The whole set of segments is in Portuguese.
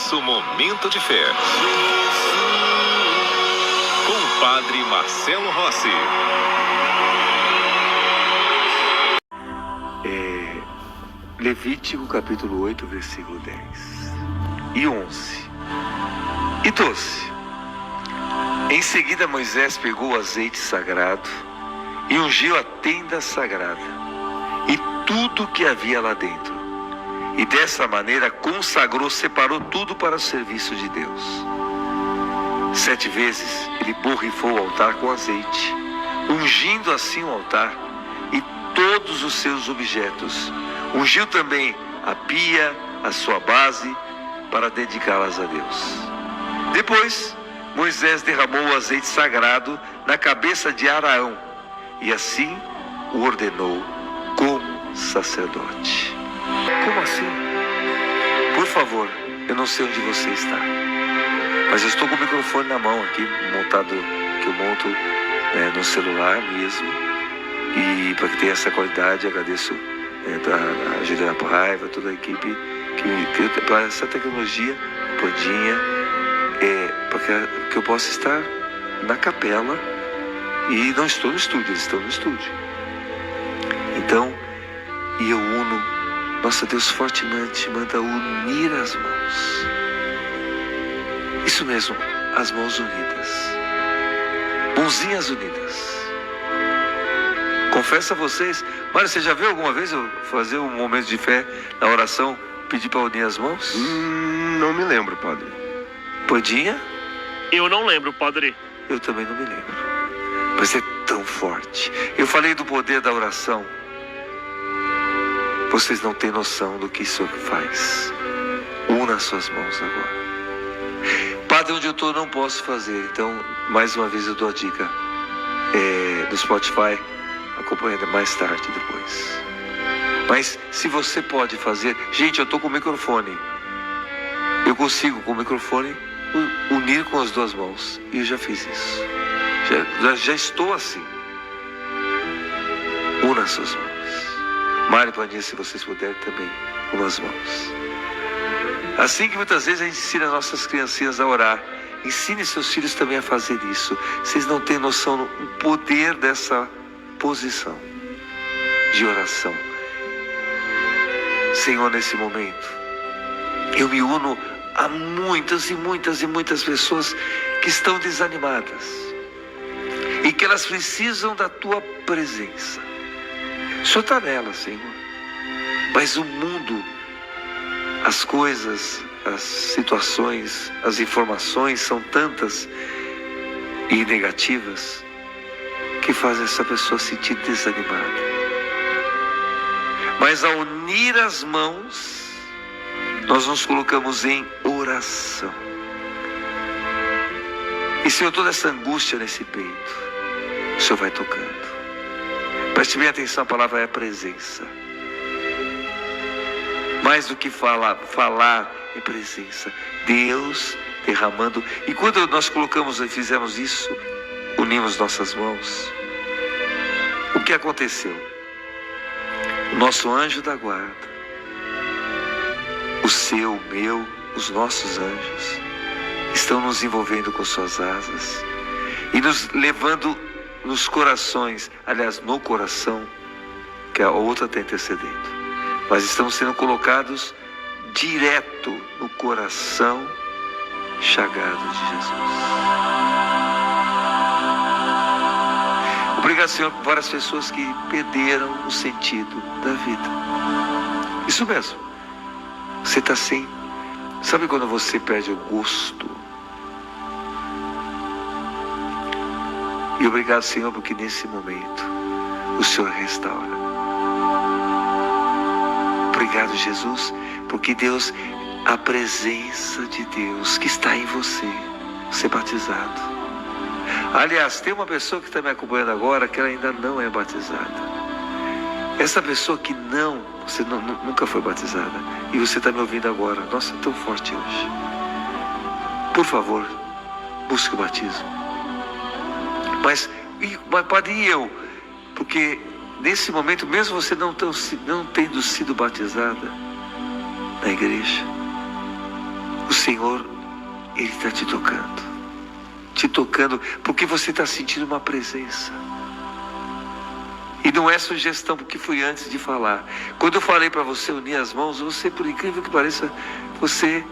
nosso Momento de Fé, com o Padre Marcelo Rossi. Levítico capítulo 8, versículo 10 e 11 e 12. Em seguida Moisés pegou o azeite sagrado e ungiu a tenda sagrada e tudo que havia lá dentro. E dessa maneira consagrou, separou tudo para o serviço de Deus. 7 vezes ele borrifou o altar com azeite, ungindo assim o altar e todos os seus objetos. Ungiu também a pia, a sua base, para dedicá-las a Deus. Depois, Moisés derramou o azeite sagrado na cabeça de Arão e assim o ordenou como sacerdote. Como assim? Por favor, eu não sei onde você está, mas eu estou com o microfone na mão aqui, montado, que eu monto no celular mesmo, e para que tenha essa qualidade, eu agradeço a Juliana Paiva, toda a equipe para essa tecnologia, Pandinha, para que eu possa estar na capela e não estou no estúdio, eles estão no estúdio. Então, e eu uno, nossa, Deus fortemente manda unir as mãos. Isso mesmo, as mãos unidas, mãozinhas unidas. Confesso a vocês, Mário, você já viu alguma vez eu fazer um momento de fé na oração, pedir para unir as mãos? Não me lembro, padre. Pandinha? Eu não lembro, padre. Eu também não me lembro. Mas é tão forte. Eu falei do poder da oração. Vocês não têm noção do que isso faz. Una as suas mãos agora. Padre, onde eu estou não posso fazer. Então, mais uma vez eu dou a dica. No Spotify, acompanhando mais tarde depois. Mas se você pode fazer... Gente, eu estou com o microfone. Eu consigo com o microfone unir com as duas mãos. E eu já fiz isso. Já estou assim. Una as suas mãos. Mário e Pandinha, se vocês puderem também, com as mãos. Assim que muitas vezes a gente ensina nossas criancinhas a orar, ensine seus filhos também a fazer isso. Vocês não têm noção do poder dessa posição de oração. Senhor, nesse momento, eu me uno a muitas e muitas e muitas pessoas que estão desanimadas e que elas precisam da Tua presença. O Senhor está nela, Senhor. Mas o mundo, as coisas, as situações, as informações são tantas e negativas que fazem essa pessoa se sentir desanimada. Mas ao unir as mãos, nós nos colocamos em oração. E Senhor, toda essa angústia nesse peito, o Senhor vai tocando. Preste bem atenção, a palavra é presença. Mais do que falar é presença. Deus derramando. E quando nós colocamos e fizemos isso, unimos nossas mãos, o que aconteceu? O nosso anjo da guarda, o seu, o meu, os nossos anjos, estão nos envolvendo com suas asas e nos levando nos corações, aliás, no coração, que a outra está intercedendo. Mas estamos sendo colocados direto no coração chagado de Jesus. Obrigado, Senhor, por várias pessoas que perderam o sentido da vida. Isso mesmo. Você está sem... Sabe quando você perde o gosto? E obrigado, Senhor, porque nesse momento o Senhor restaura. Obrigado, Jesus, porque Deus, a presença de Deus que está em você, ser batizado. Aliás, tem uma pessoa que está me acompanhando agora que ela ainda não é batizada. Essa pessoa que você nunca foi batizada e você está me ouvindo agora, nossa, é tão forte hoje. Por favor, busque o batismo. Mas padre, e eu? Porque nesse momento, mesmo você não tendo sido batizada na igreja, o Senhor, Ele está te tocando, porque você está sentindo uma presença. E não é sugestão, porque foi antes de falar. Quando eu falei para você unir as mãos, você, por incrível que pareça, você,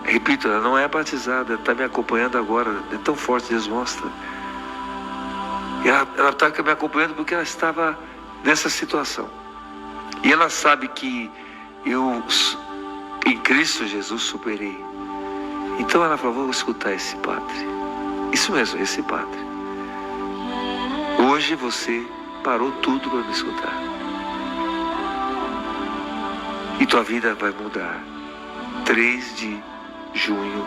repito, ela não é batizada, está me acompanhando agora, é tão forte, Deus mostra. E ela está me acompanhando porque ela estava nessa situação. E ela sabe que eu, em Cristo Jesus, superei. Então ela falou, vou escutar esse padre. Isso mesmo, esse padre. Hoje você parou tudo para me escutar. E tua vida vai mudar. 3 de junho.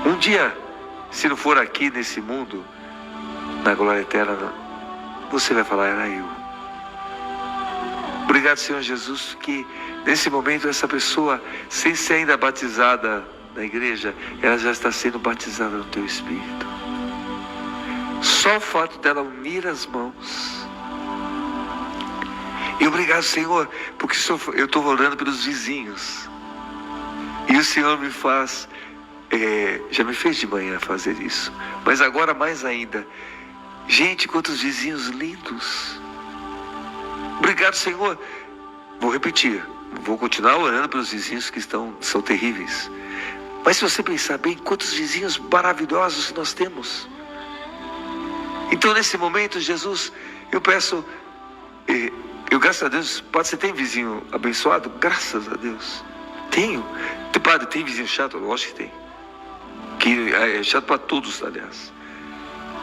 Um dia, se não for aqui nesse mundo, na glória eterna, você vai falar, era eu. Obrigado, Senhor Jesus, que nesse momento essa pessoa, sem ser ainda batizada na igreja, ela já está sendo batizada no teu Espírito. Só o fato dela unir as mãos. E obrigado, Senhor, porque eu estou orando pelos vizinhos. E o Senhor me faz, já me fez de manhã fazer isso, mas agora mais ainda. Gente, quantos vizinhos lindos. Obrigado, Senhor. Vou repetir, vou continuar orando pelos vizinhos que são terríveis. Mas se você pensar bem, quantos vizinhos maravilhosos que nós temos. Então nesse momento, Jesus, eu peço, graças a Deus, padre, você tem vizinho abençoado? Graças a Deus. Tenho. Padre, tem vizinho chato? Lógico que tem. Que é chato para todos, aliás.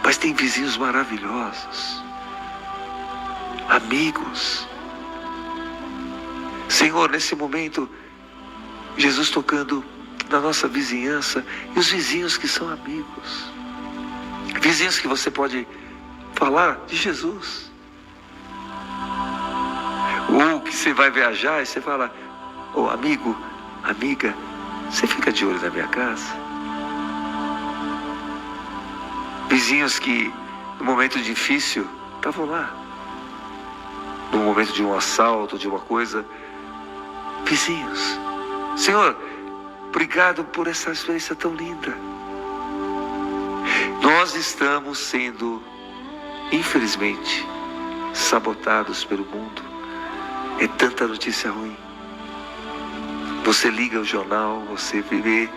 Mas tem vizinhos maravilhosos. Amigos. Senhor, nesse momento, Jesus tocando na nossa vizinhança e os vizinhos que são amigos. Vizinhos que você pode falar de Jesus. Ou que você vai viajar e você fala, amigo, amiga, você fica de olho na minha casa? Vizinhos que no momento difícil estavam lá. No momento de um assalto, de uma coisa. Vizinhos. Senhor, obrigado por essa experiência tão linda. Nós estamos sendo, infelizmente, sabotados pelo mundo. É tanta notícia ruim. Você liga o jornal, você vê,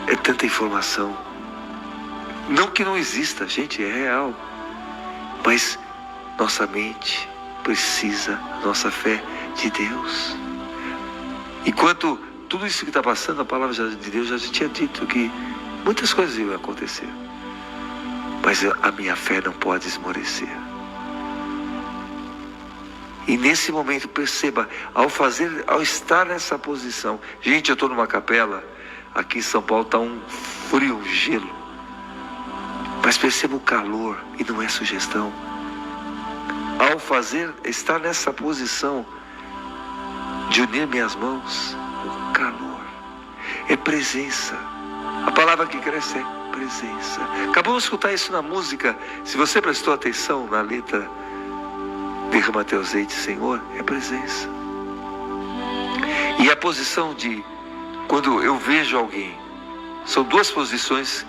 é tanta informação. Não que não exista, gente, é real. Mas nossa mente precisa, nossa fé de Deus. Enquanto tudo isso que está passando, a palavra de Deus já tinha dito que muitas coisas iam acontecer. Mas a minha fé não pode esmorecer. E nesse momento, perceba, ao estar nessa posição. Gente, eu estou numa capela, aqui em São Paulo está um frio, um gelo. Mas perceba o calor, e não é sugestão. Ao estar nessa posição de unir minhas mãos, o calor é presença. A palavra que cresce é presença. Acabamos de escutar isso na música. Se você prestou atenção na letra, derrama teu azeite, Senhor, é presença. E a posição de, quando eu vejo alguém, são duas posições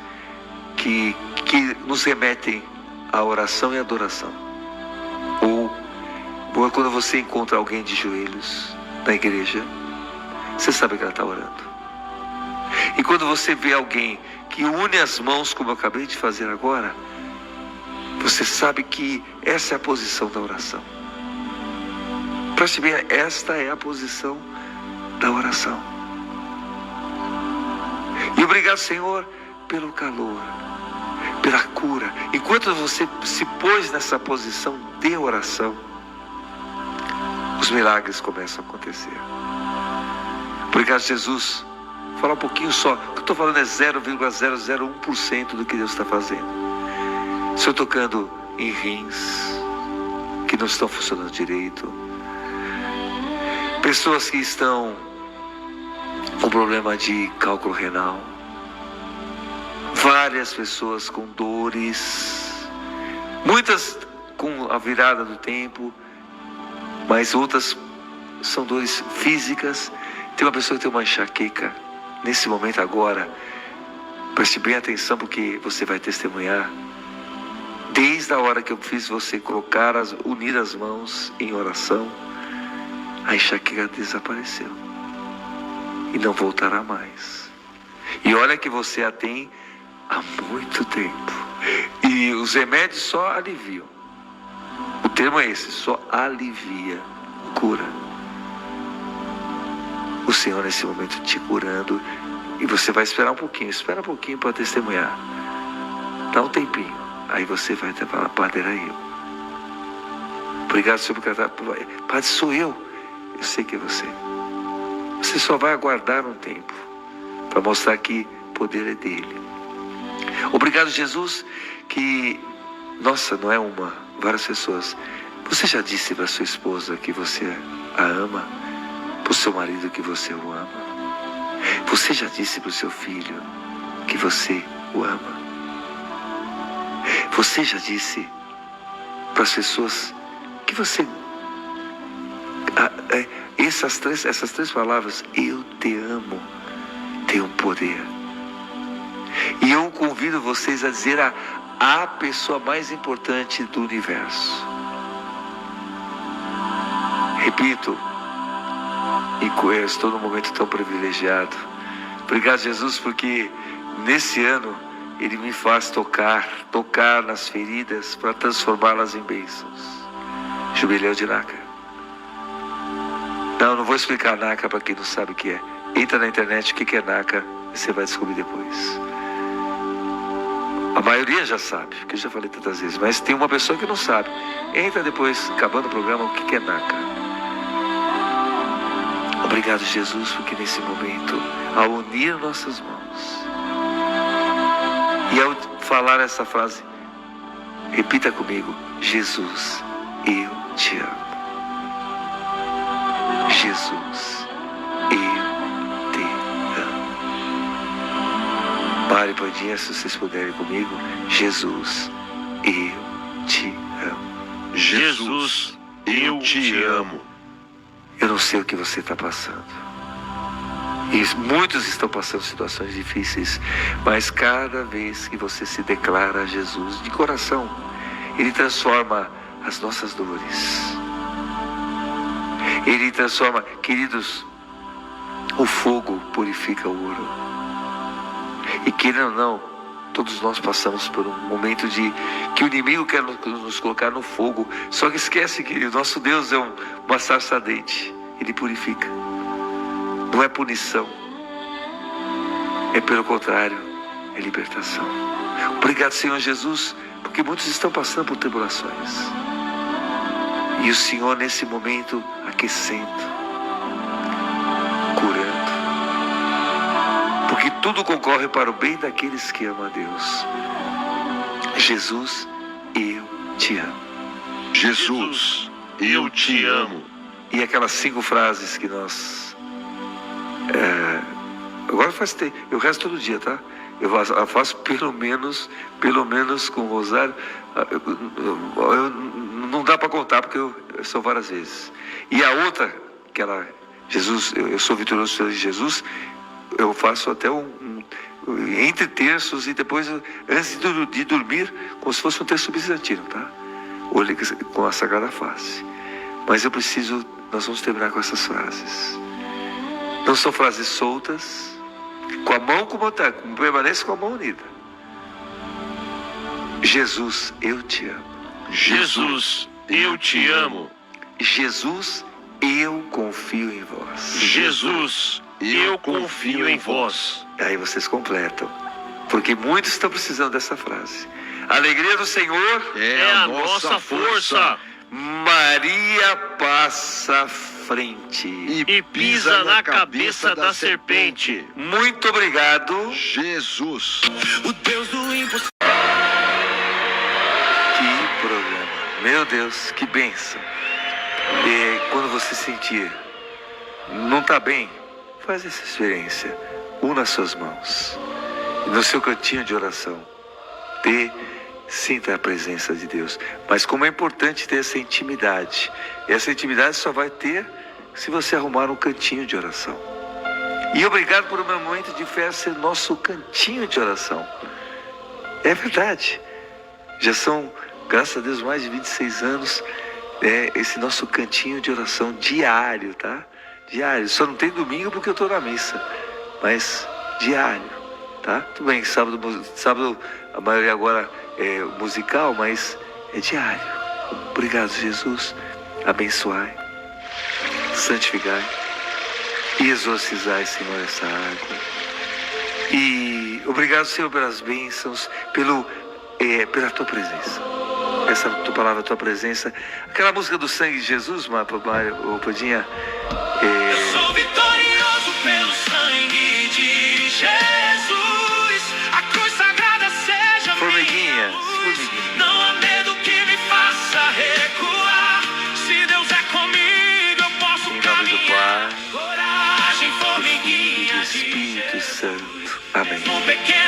que nos remetem à oração e à adoração. Ou quando você encontra alguém de joelhos na igreja, você sabe que ela está orando. E quando você vê alguém que une as mãos, como eu acabei de fazer agora, você sabe que essa é a posição da oração. Preste bem, esta é a posição da oração. E obrigado, Senhor, pelo calor, pela cura. Enquanto você se pôs nessa posição de oração, os milagres começam a acontecer. Obrigado, Jesus. Vou falar um pouquinho só. O que eu estou falando é 0,001% do que Deus está fazendo. Estou tocando em rins que não estão funcionando direito. Pessoas que estão com problema de cálculo renal. Várias pessoas com dores. Muitas com a virada do tempo. Mas outras são dores físicas. Tem uma pessoa que tem uma enxaqueca. Nesse momento agora, preste bem atenção porque você vai testemunhar. Desde a hora que eu fiz você unir as mãos em oração, a enxaqueca desapareceu. E não voltará mais. E olha que você a tem há muito tempo. E os remédios só aliviam. O termo é esse, só alivia, cura. O Senhor nesse momento te curando. E você vai esperar um pouquinho. Espera um pouquinho para testemunhar. Dá um tempinho. Aí você vai falar, Padre, era eu. Obrigado, Senhor, por cantar. Padre, sou eu. Eu sei que é você. Você só vai aguardar um tempo para mostrar que o poder é dele. Obrigado, Jesus, que, nossa, não é uma, várias pessoas. Você já disse para sua esposa que você a ama? Para o seu marido que você o ama? Você já disse para o seu filho que você o ama? Você já disse para as pessoas que você... Essas três palavras, eu te amo, tem um poder. E eu convido vocês a dizer a pessoa mais importante do universo. Repito, e eu estou num momento tão privilegiado. Obrigado, Jesus, porque nesse ano Ele me faz tocar nas feridas para transformá-las em bênçãos. Jubileu de NACA. Não vou explicar NACA para quem não sabe o que é. Entra na internet, o que é NACA, você vai descobrir depois. A maioria já sabe, porque eu já falei tantas vezes, mas tem uma pessoa que não sabe. Entra depois, acabando o programa, o que é NACA. Obrigado, Jesus, porque nesse momento, ao unir nossas mãos, e ao falar essa frase, repita comigo, Jesus, eu te amo. Jesus, eu te amo. Mari, Pandinha, se vocês puderem comigo, Jesus, eu te amo. Jesus, eu te amo. Eu não sei o que você está passando. E muitos estão passando situações difíceis, mas cada vez que você se declara a Jesus de coração, Ele transforma as nossas dores. Ele transforma, queridos, o fogo purifica o ouro. E querendo ou não, todos nós passamos por um momento de que o inimigo quer nos colocar no fogo. Só que esquece que o nosso Deus é uma sarça ardente. Ele purifica. Não é punição. É pelo contrário, é libertação. Obrigado, Senhor Jesus, porque muitos estão passando por tribulações. E o Senhor nesse momento aquecendo, curando. Porque tudo concorre para o bem daqueles que amam a Deus. Jesus, eu te amo. Jesus, eu te amo. E aquelas 5 frases que nós... agora eu rezo todo dia, tá? Eu faço pelo menos com o rosário. Não dá para contar porque são várias vezes. E a outra, Jesus, eu sou vitorioso pelo Jesus, eu faço até entre terços e depois, antes de dormir, como se fosse um terço bizantino, tá? Olhe com a Sagrada Face. Mas nós vamos terminar com essas frases. Não são frases soltas, com a mão como está, permanece com a mão unida. Jesus, eu te amo. Jesus, eu te amo. Jesus, eu confio em vós. Jesus, eu confio em vós. Aí vocês completam, porque muitos estão precisando dessa frase. A alegria do Senhor É a nossa força. Maria passa à frente. E pisa na cabeça da serpente. Muito obrigado. Jesus. O Deus do impossível. Que programa. Meu Deus, que bênção. E quando você sentir, não está bem, faz essa experiência. Una suas mãos. No seu cantinho de oração. Sinta a presença de Deus. Mas como é importante ter essa intimidade. E essa intimidade só vai ter se você arrumar um cantinho de oração. E obrigado por o meu momento de fé ser nosso cantinho de oração. É verdade. Já são, graças a Deus, mais de 26 anos, esse nosso cantinho de oração diário, tá? Diário. Só não tem domingo porque eu estou na missa. Mas diário, tá? Tudo bem, sábado a maioria agora é musical, mas é diário. Obrigado, Jesus. Abençoai, santificai e exorcizai, Senhor, essa água. E obrigado, Senhor, pelas bênçãos, pela tua presença. Essa tua palavra, tua presença. Aquela música do sangue de Jesus, Padinha. Eu sou vitorioso pelo sangue de Jesus. A cruz sagrada seja Formiguinha, minha luz. formiguinha. Não há medo que me faça recuar. Se Deus é comigo, eu posso Em nome do caminhar. Pai, Coragem, do Filho e formiguinha do de Espírito Jesus. Santo. Amém. Um pequeno